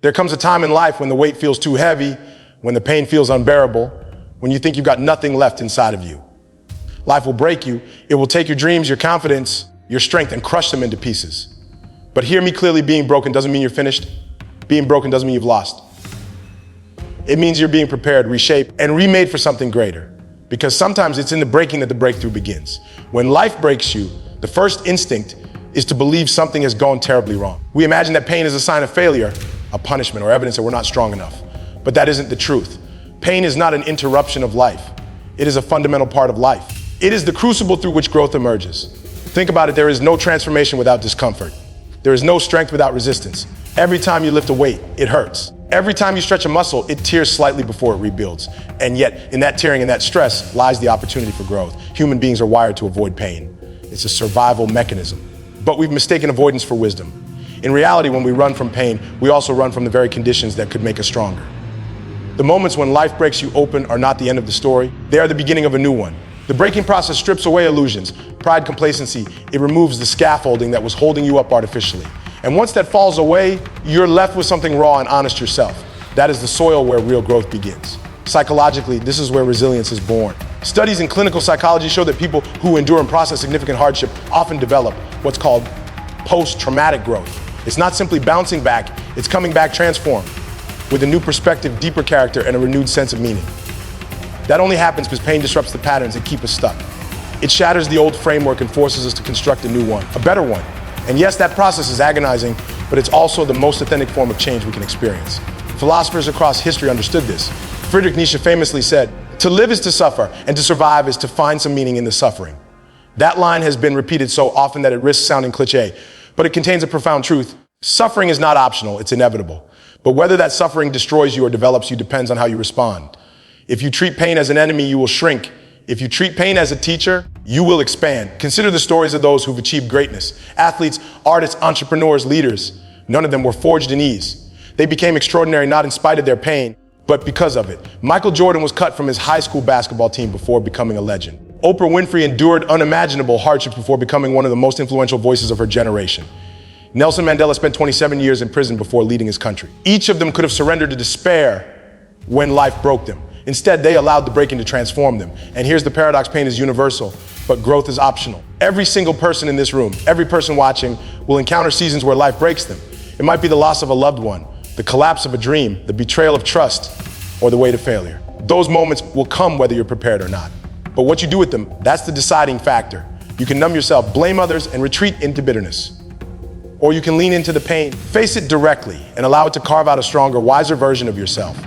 There comes a time in life when the weight feels too heavy, when the pain feels unbearable, when you think you've got nothing left inside of you. Life will break you. It will take your dreams, your confidence, your strength, and crush them into pieces. But hear me clearly, being broken doesn't mean you're finished. Being broken doesn't mean you've lost. It means you're being prepared, reshaped, and remade for something greater. Because sometimes it's in the breaking that the breakthrough begins. When life breaks you, the first instinct is to believe something has gone terribly wrong. We imagine that pain is a sign of failure, a punishment, or evidence that we're not strong enough. But that isn't the truth. Pain is not an interruption of life. It is a fundamental part of life. It is the crucible through which growth emerges. Think about it, there is no transformation without discomfort. There is no strength without resistance. Every time you lift a weight, it hurts. Every time you stretch a muscle, it tears slightly before it rebuilds. And yet, in that tearing and that stress lies the opportunity for growth. Human beings are wired to avoid pain. It's a survival mechanism. But we've mistaken avoidance for wisdom. In reality, when we run from pain, we also run from the very conditions that could make us stronger. The moments when life breaks you open are not the end of the story. They are the beginning of a new one. The breaking process strips away illusions, pride, complacency. It removes the scaffolding that was holding you up artificially. And once that falls away, you're left with something raw and honest yourself. That is the soil where real growth begins. Psychologically, this is where resilience is born. Studies in clinical psychology show that people who endure and process significant hardship often develop what's called post-traumatic growth. It's not simply bouncing back, it's coming back transformed, with a new perspective, deeper character, and a renewed sense of meaning. That only happens because pain disrupts the patterns that keep us stuck. It shatters the old framework and forces us to construct a new one, a better one. And yes, that process is agonizing, but it's also the most authentic form of change we can experience. Philosophers across history understood this. Friedrich Nietzsche famously said, "To live is to suffer, and to survive is to find some meaning in the suffering." That line has been repeated so often that it risks sounding cliché, but it contains a profound truth. Suffering is not optional, it's inevitable. But whether that suffering destroys you or develops you depends on how you respond. If you treat pain as an enemy, you will shrink. If you treat pain as a teacher, you will expand. Consider the stories of those who've achieved greatness. Athletes, artists, entrepreneurs, leaders. None of them were forged in ease. They became extraordinary not in spite of their pain, but because of it. Michael Jordan was cut from his high school basketball team before becoming a legend. Oprah Winfrey endured unimaginable hardships before becoming one of the most influential voices of her generation. Nelson Mandela spent 27 years in prison before leading his country. Each of them could have surrendered to despair when life broke them. Instead, they allowed the breaking to transform them. And here's the paradox: pain is universal, but growth is optional. Every single person in this room, every person watching, will encounter seasons where life breaks them. It might be the loss of a loved one, the collapse of a dream, the betrayal of trust, or the weight of failure. Those moments will come whether you're prepared or not. But what you do with them, that's the deciding factor. You can numb yourself, blame others, and retreat into bitterness. Or you can lean into the pain, face it directly, and allow it to carve out a stronger, wiser version of yourself.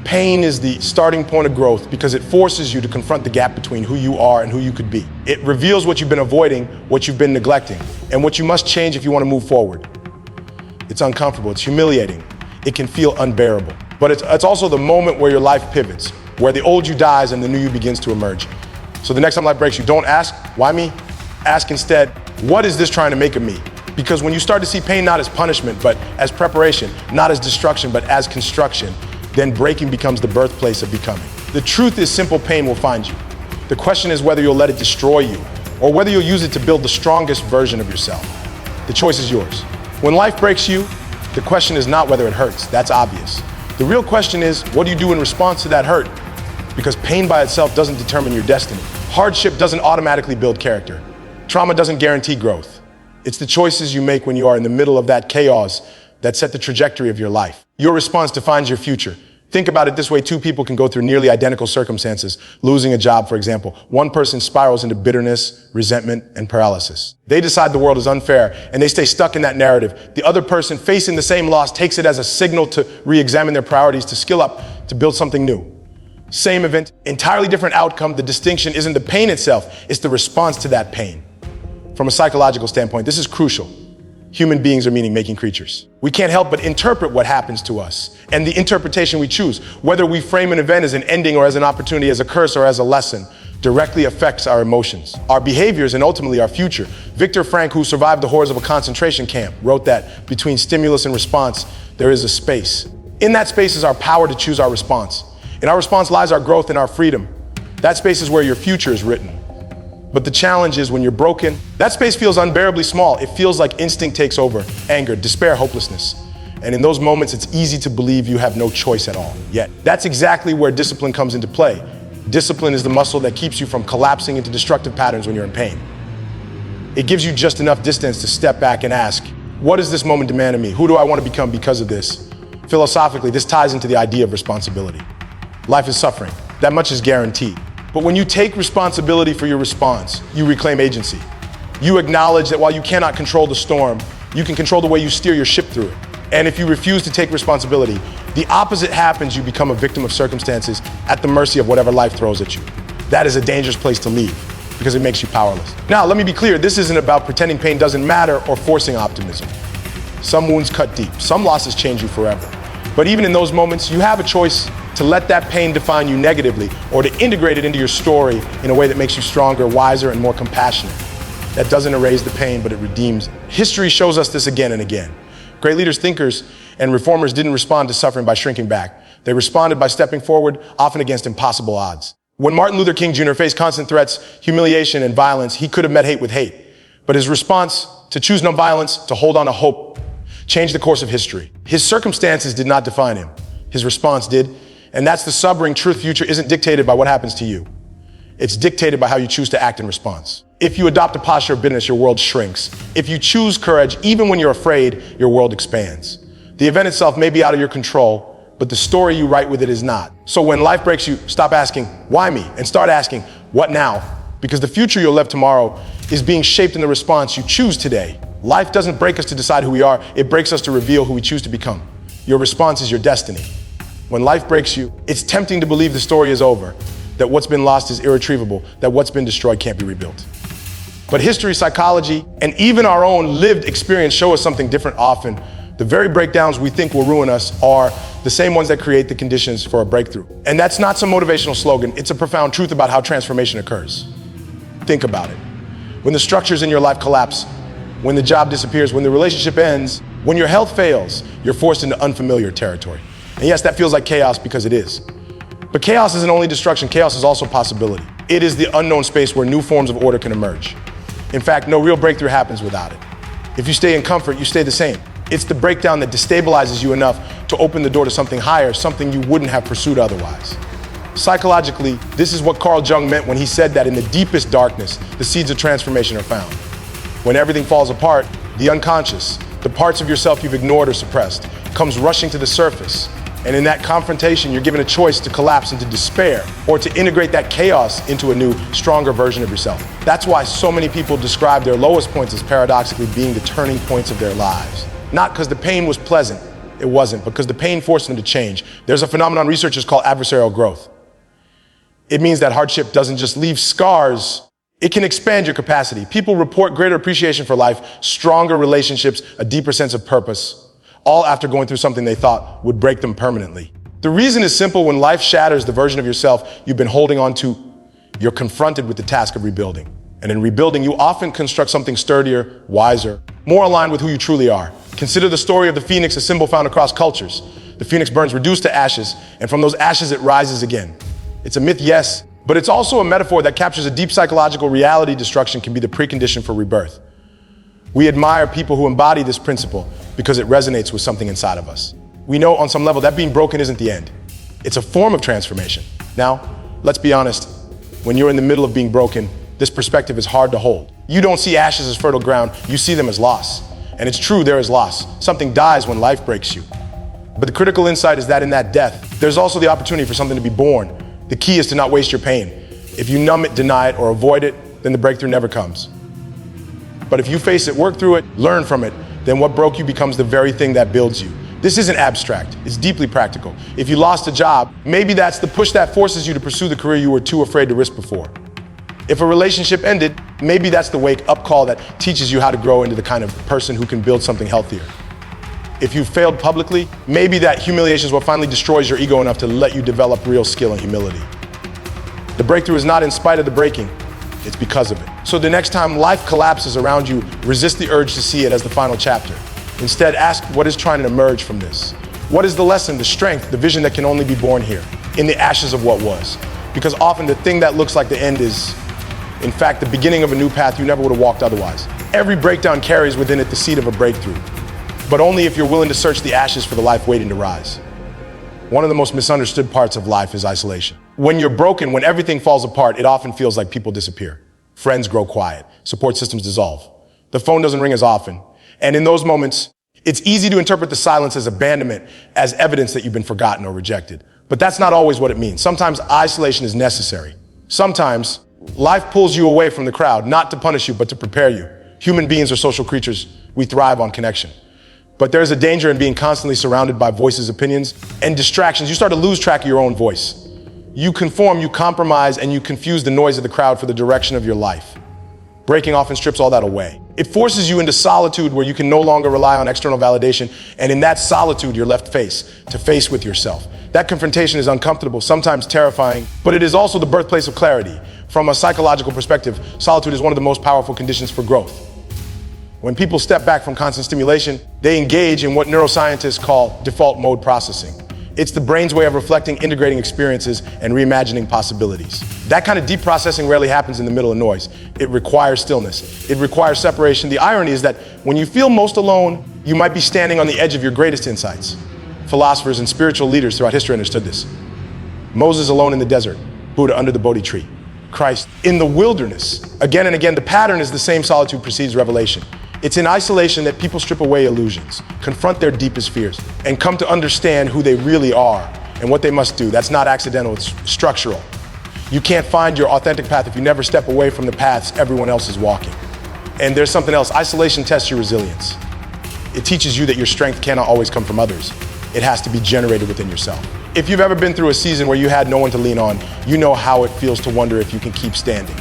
Pain is the starting point of growth because it forces you to confront the gap between who you are and who you could be. It reveals what you've been avoiding, what you've been neglecting, and what you must change if you want to move forward. It's uncomfortable, it's humiliating, it can feel unbearable. But it's also the moment where your life pivots, where the old you dies and the new you begins to emerge. So the next time life breaks you, don't ask, why me? Ask instead, what is this trying to make of me? Because when you start to see pain not as punishment, but as preparation, not as destruction, but as construction, then breaking becomes the birthplace of becoming. The truth is simple: pain will find you. The question is whether you'll let it destroy you, or whether you'll use it to build the strongest version of yourself. The choice is yours. When life breaks you, the question is not whether it hurts, that's obvious. The real question is, what do you do in response to that hurt? Because pain by itself doesn't determine your destiny. Hardship doesn't automatically build character. Trauma doesn't guarantee growth. It's the choices you make when you are in the middle of that chaos that set the trajectory of your life. Your response defines your future. Think about it this way: two people can go through nearly identical circumstances. Losing a job, for example. One person spirals into bitterness, resentment, and paralysis. They decide the world is unfair, and they stay stuck in that narrative. The other person, facing the same loss, takes it as a signal to re-examine their priorities, to skill up, to build something new. Same event, entirely different outcome. The distinction isn't the pain itself, it's the response to that pain. From a psychological standpoint, this is crucial. Human beings are meaning-making creatures. We can't help but interpret what happens to us, and the interpretation we choose, whether we frame an event as an ending or as an opportunity, as a curse or as a lesson, directly affects our emotions, our behaviors, and ultimately our future. Viktor Frankl, who survived the horrors of a concentration camp, wrote that between stimulus and response, there is a space. In that space is our power to choose our response. In our response lies our growth and our freedom. That space is where your future is written. But the challenge is when you're broken, that space feels unbearably small. It feels like instinct takes over: anger, despair, hopelessness. And in those moments, it's easy to believe you have no choice at all. Yet, that's exactly where discipline comes into play. Discipline is the muscle that keeps you from collapsing into destructive patterns when you're in pain. It gives you just enough distance to step back and ask, what does this moment demand of me? Who do I want to become because of this? Philosophically, this ties into the idea of responsibility. Life is suffering. That much is guaranteed. But when you take responsibility for your response, you reclaim agency. You acknowledge that while you cannot control the storm, you can control the way you steer your ship through it. And if you refuse to take responsibility, the opposite happens. You become a victim of circumstances at the mercy of whatever life throws at you. That is a dangerous place to leave because it makes you powerless. Now, let me be clear. This isn't about pretending pain doesn't matter or forcing optimism. Some wounds cut deep. Some losses change you forever. But even in those moments, you have a choice to let that pain define you negatively or to integrate it into your story in a way that makes you stronger, wiser, and more compassionate. That doesn't erase the pain, but it redeems it. History shows us this again and again. Great leaders, thinkers, and reformers didn't respond to suffering by shrinking back. They responded by stepping forward, often against impossible odds. When Martin Luther King Jr. faced constant threats, humiliation, and violence, he could have met hate with hate. But his response to choose nonviolence, to hold on to hope, changed the course of history. His circumstances did not define him. His response did. And that's the sobering truth. Future isn't dictated by what happens to you. It's dictated by how you choose to act in response. If you adopt a posture of bitterness, your world shrinks. If you choose courage, even when you're afraid, your world expands. The event itself may be out of your control, but the story you write with it is not. So when life breaks you, stop asking, why me? And start asking, what now? Because the future you'll live tomorrow is being shaped in the response you choose today. Life doesn't break us to decide who we are. It breaks us to reveal who we choose to become. Your response is your destiny. When life breaks you, it's tempting to believe the story is over, that what's been lost is irretrievable, that what's been destroyed can't be rebuilt. But history, psychology, and even our own lived experience show us something different often. The very breakdowns we think will ruin us are the same ones that create the conditions for a breakthrough. And that's not some motivational slogan. It's a profound truth about how transformation occurs. Think about it. When the structures in your life collapse, when the job disappears, when the relationship ends, when your health fails, you're forced into unfamiliar territory. And yes, that feels like chaos because it is. But chaos isn't only destruction, chaos is also possibility. It is the unknown space where new forms of order can emerge. In fact, no real breakthrough happens without it. If you stay in comfort, you stay the same. It's the breakdown that destabilizes you enough to open the door to something higher, something you wouldn't have pursued otherwise. Psychologically, this is what Carl Jung meant when he said that in the deepest darkness, the seeds of transformation are found. When everything falls apart, the unconscious, the parts of yourself you've ignored or suppressed, comes rushing to the surface. And in that confrontation, you're given a choice to collapse into despair or to integrate that chaos into a new, stronger version of yourself. That's why so many people describe their lowest points as paradoxically being the turning points of their lives. Not because the pain was pleasant, it wasn't, because the pain forced them to change. There's a phenomenon researchers call adversarial growth. It means that hardship doesn't just leave scars, it can expand your capacity. People report greater appreciation for life, stronger relationships, a deeper sense of purpose, all after going through something they thought would break them permanently. The reason is simple. When life shatters the version of yourself you've been holding on to, you're confronted with the task of rebuilding. And in rebuilding, you often construct something sturdier, wiser, more aligned with who you truly are. Consider the story of the phoenix, a symbol found across cultures. The phoenix burns reduced to ashes, and from those ashes it rises again. It's a myth, yes, but it's also a metaphor that captures a deep psychological reality. Destruction can be the precondition for rebirth. We admire people who embody this principle because it resonates with something inside of us. We know on some level that being broken isn't the end. It's a form of transformation. Now, let's be honest. When you're in the middle of being broken, this perspective is hard to hold. You don't see ashes as fertile ground, you see them as loss. And it's true, there is loss. Something dies when life breaks you. But the critical insight is that in that death, there's also the opportunity for something to be born. The key is to not waste your pain. If you numb it, deny it, or avoid it, then the breakthrough never comes. But if you face it, work through it, learn from it, then what broke you becomes the very thing that builds you. This isn't abstract, it's deeply practical. If you lost a job, maybe that's the push that forces you to pursue the career you were too afraid to risk before. If a relationship ended, maybe that's the wake-up call that teaches you how to grow into the kind of person who can build something healthier. If you failed publicly, maybe that humiliation is what finally destroys your ego enough to let you develop real skill and humility. The breakthrough is not in spite of the breaking, it's because of it. So the next time life collapses around you, resist the urge to see it as the final chapter. Instead, ask what is trying to emerge from this. What is the lesson, the strength, the vision that can only be born here, in the ashes of what was? Because often the thing that looks like the end is, in fact, the beginning of a new path you never would have walked otherwise. Every breakdown carries within it the seed of a breakthrough. but only if you're willing to search the ashes for the life waiting to rise. One of the most misunderstood parts of life is isolation. When you're broken, when everything falls apart, it often feels like people disappear. Friends grow quiet. Support systems dissolve. The phone doesn't ring as often. And in those moments, it's easy to interpret the silence as abandonment, as evidence that you've been forgotten or rejected. But that's not always what it means. Sometimes isolation is necessary. Sometimes life pulls you away from the crowd, not to punish you, but to prepare you. Human beings are social creatures. We thrive on connection. But there's a danger in being constantly surrounded by voices, opinions, and distractions. You start to lose track of your own voice. You conform, you compromise, and you confuse the noise of the crowd for the direction of your life. Breaking often strips all that away. It forces you into solitude where you can no longer rely on external validation, and in that solitude, you're left face to face with yourself. That confrontation is uncomfortable, sometimes terrifying, but it is also the birthplace of clarity. From a psychological perspective, solitude is one of the most powerful conditions for growth. When people step back from constant stimulation, they engage in what neuroscientists call default mode processing. It's the brain's way of reflecting, integrating experiences, and reimagining possibilities. That kind of deep processing rarely happens in the middle of noise. It requires stillness. It requires separation. The irony is that when you feel most alone, you might be standing on the edge of your greatest insights. Philosophers and spiritual leaders throughout history understood this. Moses alone in the desert, Buddha under the Bodhi tree, Christ in the wilderness. Again and again, the pattern is the same: solitude precedes revelation. It's in isolation that people strip away illusions, confront their deepest fears, and come to understand who they really are and what they must do. That's not accidental, it's structural. You can't find your authentic path if you never step away from the paths everyone else is walking. And there's something else. Isolation tests your resilience. It teaches you that your strength cannot always come from others. It has to be generated within yourself. If you've ever been through a season where you had no one to lean on, you know how it feels to wonder if you can keep standing.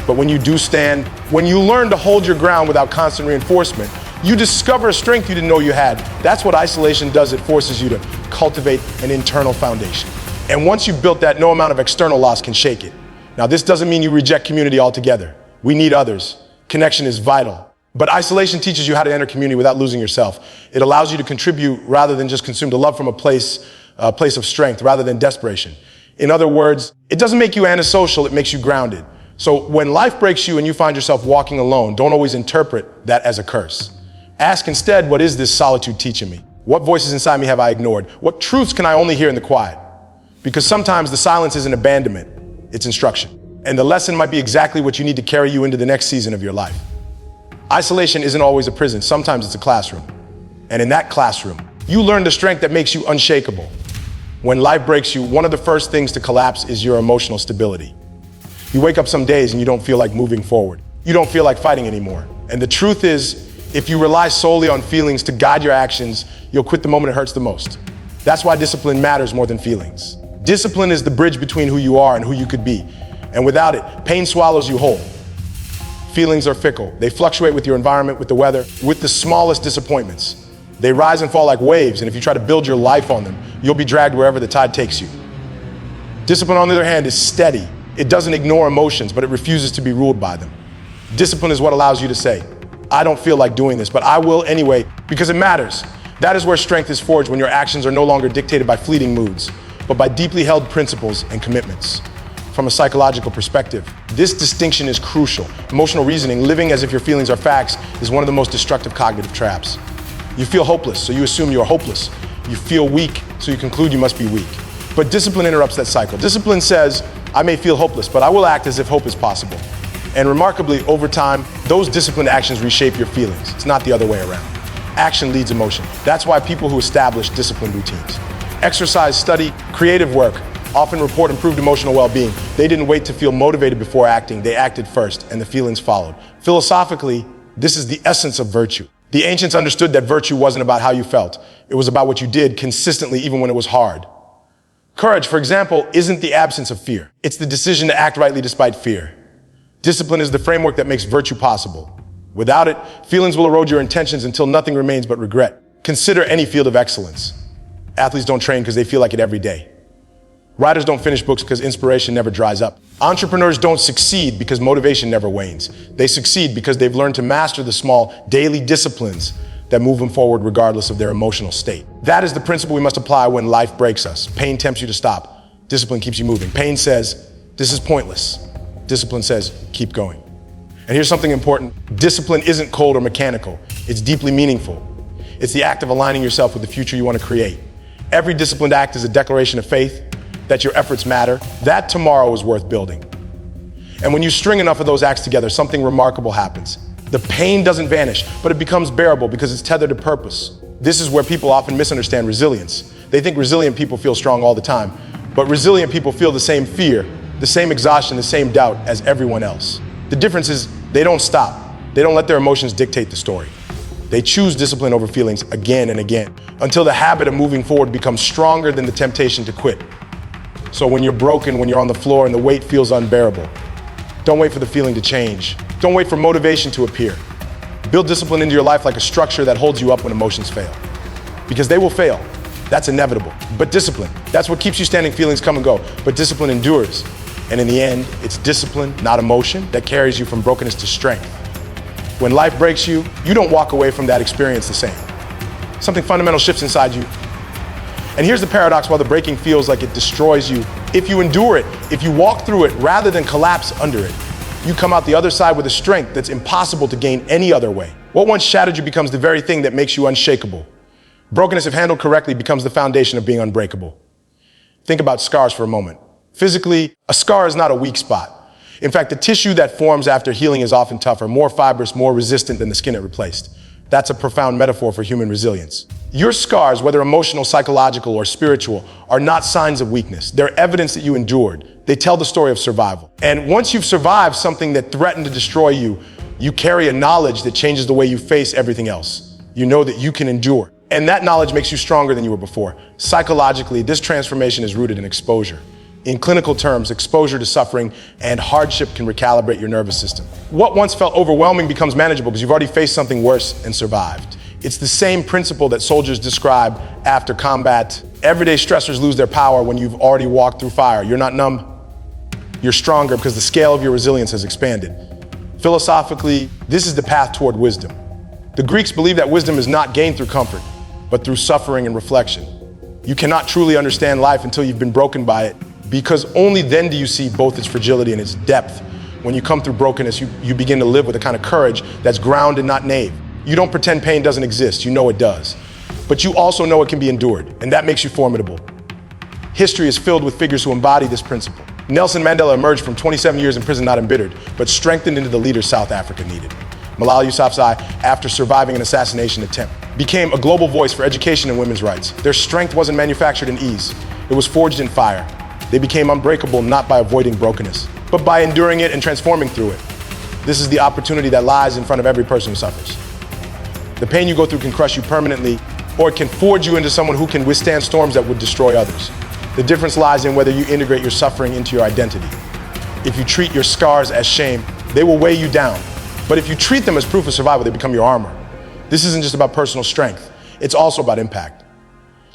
But when you do stand, when you learn to hold your ground without constant reinforcement, you discover a strength you didn't know you had. That's what isolation does. It forces you to cultivate an internal foundation. And once you've built that, no amount of external loss can shake it. Now, this doesn't mean you reject community altogether. We need others. Connection is vital. But isolation teaches you how to enter community without losing yourself. It allows you to contribute rather than just consume, to love from a place of strength rather than desperation. In other words, it doesn't make you antisocial, it makes you grounded. So when life breaks you and you find yourself walking alone, don't always interpret that as a curse. Ask instead, what is this solitude teaching me? What voices inside me have I ignored? What truths can I only hear in the quiet? Because sometimes the silence isn't abandonment, it's instruction. And the lesson might be exactly what you need to carry you into the next season of your life. Isolation isn't always a prison, sometimes it's a classroom. And in that classroom, you learn the strength that makes you unshakable. When life breaks you, one of the first things to collapse is your emotional stability. You wake up some days and you don't feel like moving forward. You don't feel like fighting anymore. And the truth is, if you rely solely on feelings to guide your actions, you'll quit the moment it hurts the most. That's why discipline matters more than feelings. Discipline is the bridge between who you are and who you could be. And without it, pain swallows you whole. Feelings are fickle. They fluctuate with your environment, with the weather, with the smallest disappointments. They rise and fall like waves, and if you try to build your life on them, you'll be dragged wherever the tide takes you. Discipline, on the other hand, is steady. It doesn't ignore emotions, but it refuses to be ruled by them. Discipline is what allows you to say, I don't feel like doing this, but I will anyway, because it matters. That is where strength is forged, when your actions are no longer dictated by fleeting moods, but by deeply held principles and commitments. From a psychological perspective, this distinction is crucial. Emotional reasoning, living as if your feelings are facts, is one of the most destructive cognitive traps. You feel hopeless, so you assume you're hopeless. You feel weak, so you conclude you must be weak. But discipline interrupts that cycle. Discipline says, I may feel hopeless, but I will act as if hope is possible. And remarkably, over time, those disciplined actions reshape your feelings. It's not the other way around. Action leads emotion. That's why people who establish disciplined routines, exercise, study, creative work, often report improved emotional well-being. They didn't wait to feel motivated before acting. They acted first, and the feelings followed. Philosophically, this is the essence of virtue. The ancients understood that virtue wasn't about how you felt. It was about what you did consistently, even when it was hard. Courage, for example, isn't the absence of fear. It's the decision to act rightly despite fear. Discipline is the framework that makes virtue possible. Without it, feelings will erode your intentions until nothing remains but regret. Consider any field of excellence. Athletes don't train because they feel like it every day. Writers don't finish books because inspiration never dries up. Entrepreneurs don't succeed because motivation never wanes. They succeed because they've learned to master the small daily disciplines that move them forward regardless of their emotional state. That is the principle we must apply when life breaks us. Pain tempts you to stop. Discipline keeps you moving. Pain says, this is pointless. Discipline says, keep going. And here's something important. Discipline isn't cold or mechanical. It's deeply meaningful. It's the act of aligning yourself with the future you want to create. Every disciplined act is a declaration of faith that your efforts matter. That tomorrow is worth building. And when you string enough of those acts together, something remarkable happens. The pain doesn't vanish, but it becomes bearable because it's tethered to purpose. This is where people often misunderstand resilience. They think resilient people feel strong all the time, but resilient people feel the same fear, the same exhaustion, the same doubt as everyone else. The difference is they don't stop. They don't let their emotions dictate the story. They choose discipline over feelings again and again until the habit of moving forward becomes stronger than the temptation to quit. So when you're broken, when you're on the floor and the weight feels unbearable, don't wait for the feeling to change. Don't wait for motivation to appear. Build discipline into your life like a structure that holds you up when emotions fail. Because they will fail. That's inevitable. But discipline, that's what keeps you standing. Feelings come and go, but discipline endures. And in the end, it's discipline, not emotion, that carries you from brokenness to strength. When life breaks you, you don't walk away from that experience the same. Something fundamental shifts inside you. And here's the paradox: while the breaking feels like it destroys you, if you endure it, if you walk through it rather than collapse under it, you come out the other side with a strength that's impossible to gain any other way. What once shattered you becomes the very thing that makes you unshakable. Brokenness, if handled correctly, becomes the foundation of being unbreakable. Think about scars for a moment. Physically, a scar is not a weak spot. In fact, the tissue that forms after healing is often tougher, more fibrous, more resistant than the skin it replaced. That's a profound metaphor for human resilience. Your scars, whether emotional, psychological, or spiritual, are not signs of weakness. They're evidence that you endured. They tell the story of survival. And once you've survived something that threatened to destroy you, you carry a knowledge that changes the way you face everything else. You know that you can endure. And that knowledge makes you stronger than you were before. Psychologically, this transformation is rooted in exposure. In clinical terms, exposure to suffering and hardship can recalibrate your nervous system. What once felt overwhelming becomes manageable because you've already faced something worse and survived. It's the same principle that soldiers describe after combat. Everyday stressors lose their power when you've already walked through fire. You're not numb, you're stronger because the scale of your resilience has expanded. Philosophically, this is the path toward wisdom. The Greeks believed that wisdom is not gained through comfort, but through suffering and reflection. You cannot truly understand life until you've been broken by it, because only then do you see both its fragility and its depth. When you come through brokenness, you begin to live with a kind of courage that's grounded, not naive. You don't pretend pain doesn't exist, you know it does. But you also know it can be endured, and that makes you formidable. History is filled with figures who embody this principle. Nelson Mandela emerged from 27 years in prison not embittered, but strengthened into the leader South Africa needed. Malala Yousafzai, after surviving an assassination attempt, became a global voice for education and women's rights. Their strength wasn't manufactured in ease, it was forged in fire. They became unbreakable not by avoiding brokenness, but by enduring it and transforming through it. This is the opportunity that lies in front of every person who suffers. The pain you go through can crush you permanently, or it can forge you into someone who can withstand storms that would destroy others. The difference lies in whether you integrate your suffering into your identity. If you treat your scars as shame, they will weigh you down. But if you treat them as proof of survival, they become your armor. This isn't just about personal strength, it's also about impact.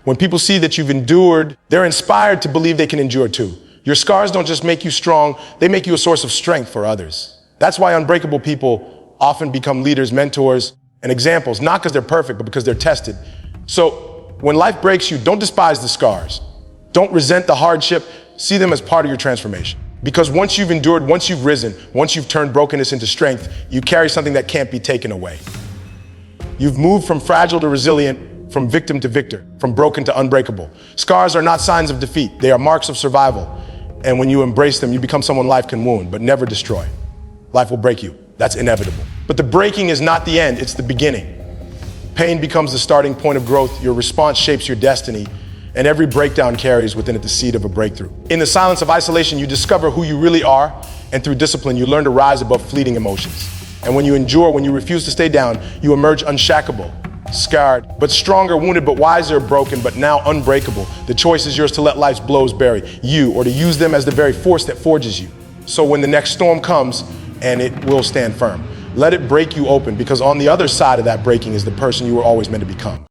When people see that you've endured, they're inspired to believe they can endure too. Your scars don't just make you strong, they make you a source of strength for others. That's why unbreakable people often become leaders, mentors, and examples, not because they're perfect, but because they're tested. So when life breaks you, don't despise the scars. Don't resent the hardship, see them as part of your transformation. Because once you've endured, once you've risen, once you've turned brokenness into strength, you carry something that can't be taken away. You've moved from fragile to resilient, from victim to victor, from broken to unbreakable. Scars are not signs of defeat, they are marks of survival. And when you embrace them, you become someone life can wound, but never destroy. Life will break you, that's inevitable. But the breaking is not the end, it's the beginning. Pain becomes the starting point of growth, your response shapes your destiny, and every breakdown carries within it the seed of a breakthrough. In the silence of isolation, you discover who you really are, and through discipline, you learn to rise above fleeting emotions. And when you endure, when you refuse to stay down, you emerge unshackable, scarred, but stronger, wounded, but wiser, broken, but now unbreakable. The choice is yours to let life's blows bury you, or to use them as the very force that forges you. So when the next storm comes, and it will stand firm, let it break you open, because on the other side of that breaking is the person you were always meant to become.